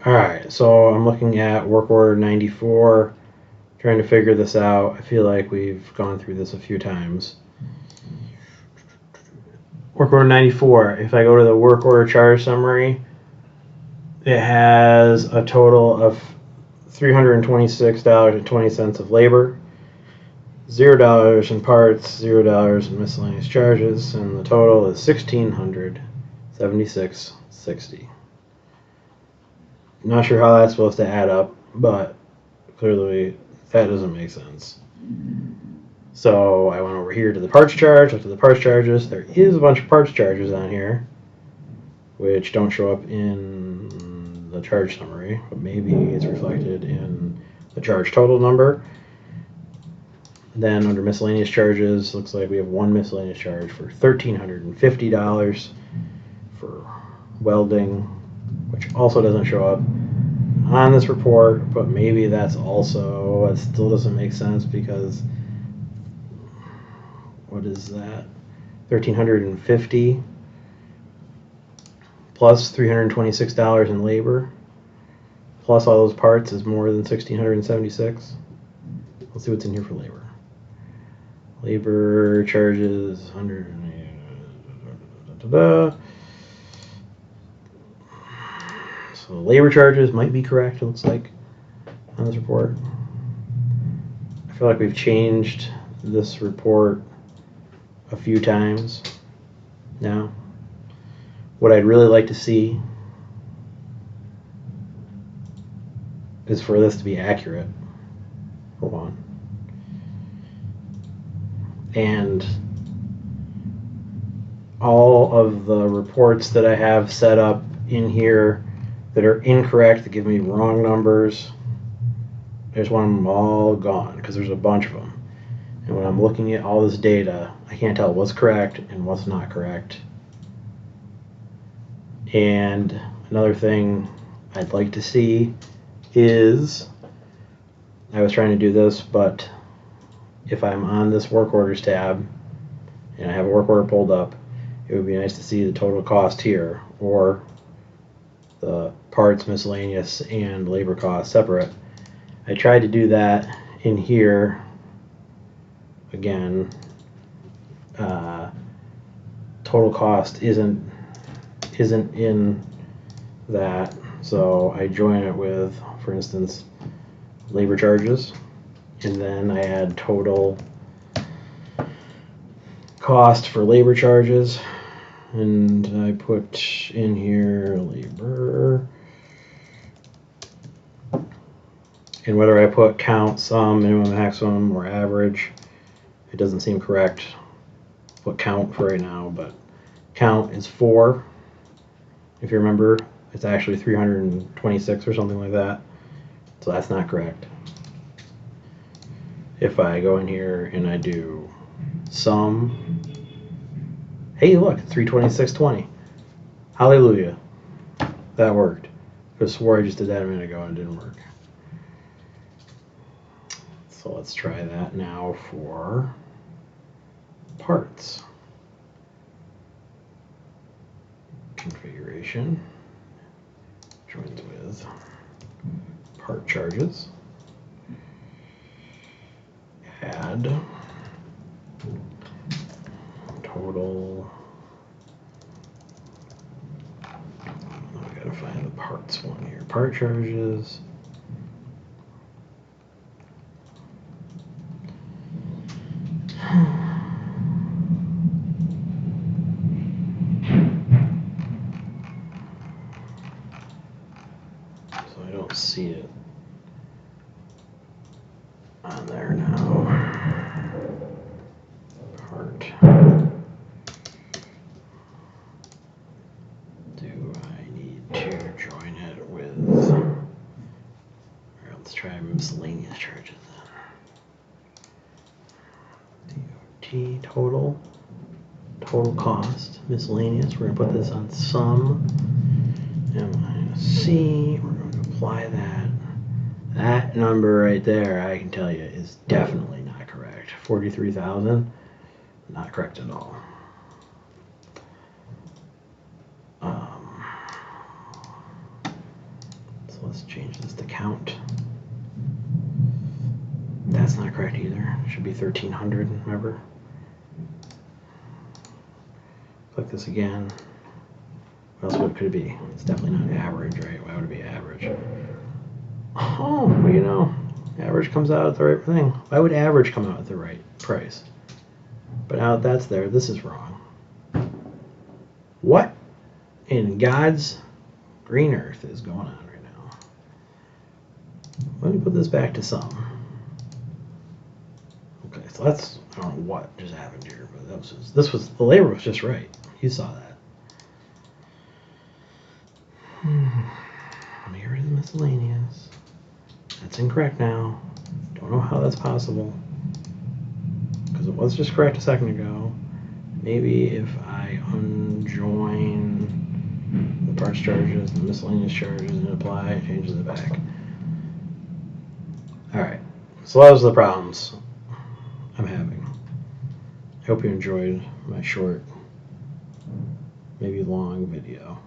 Alright, so I'm looking at work order 94, trying to figure this out. I feel like we've gone through this a few times. Work order 94, if I go to the work order charge summary, it has a total of $326.20 of labor, $0 in parts, $0 in miscellaneous charges, and the total is $1,676.60. Not sure how that's supposed to add up, but clearly that doesn't make sense. So I went over here to the parts charge, looked at the parts charges. There is a bunch of parts charges on here, which don't show up in the charge summary, but maybe it's reflected in the charge total number. Then under miscellaneous charges, looks like we have one miscellaneous charge for $1,350 for welding, which also doesn't show up on this report, but maybe that's also, it still doesn't make sense because what is that? $1,350 plus $326 in labor plus all those parts is more than $1,676. Let's see what's in here for labor. Labor charges 100. So labor charges might be correct, it looks like, on this report. I feel like we've changed this report a few times now. What I'd really like to see is for this to be accurate, for one. And all of the reports that I have set up in here that are incorrect, that give me wrong numbers, I just want them all gone because there's a bunch of them. And when I'm looking at all this data, I can't tell what's correct and what's not correct. And another thing I'd like to see is, I was trying to do this, but if I'm on this work orders tab and I have a work order pulled up, it would be nice to see the total cost here, or the parts, miscellaneous, and labor costs separate. I tried to do that in here. Again, total cost isn't in that, so I join it with, for instance, labor charges, and then I add total cost for labor charges, and I put in here labor, and whether I put count, sum, minimum, maximum, or average, it doesn't seem correct. Put count for right now, but count is 4. If you remember, it's actually 326 or something like that, so that's not correct. If I go in here and I do sum, hey look, 326.20. Hallelujah, that worked. I could have swore I just did that a minute ago and it didn't work. So let's try that now for parts. Configuration joins with part charges. Add total. I gotta find the parts one here. Part charges. So I don't see it on there now. Part. Do I need to join it with? Or let's try miscellaneous charges then. DOT total cost, miscellaneous. We're gonna put this on sum. M-C. We're going to apply that. That number right there, I can tell you, is definitely not correct. 43,000, not correct at all. So Let's change this to count. That's not correct either. It should be 1300, remember? Click this again. What else could it be? It's definitely not average, right? Why would it be average? Oh, well, you know, average comes out at the right thing. Why would average come out at the right price? But now that that's there, this is wrong. What in God's green earth is going on right now? Let me put this back to some. Okay, so that's, I don't know what just happened here, but that was just, the labor was just right. You saw that. Here is miscellaneous. That's incorrect now. Don't know how that's possible. Because it was just correct a second ago. Maybe if I unjoin the parts charges and the miscellaneous charges and apply, it changes it back. Alright, so those are the problems I'm having. I hope you enjoyed my short, maybe long video.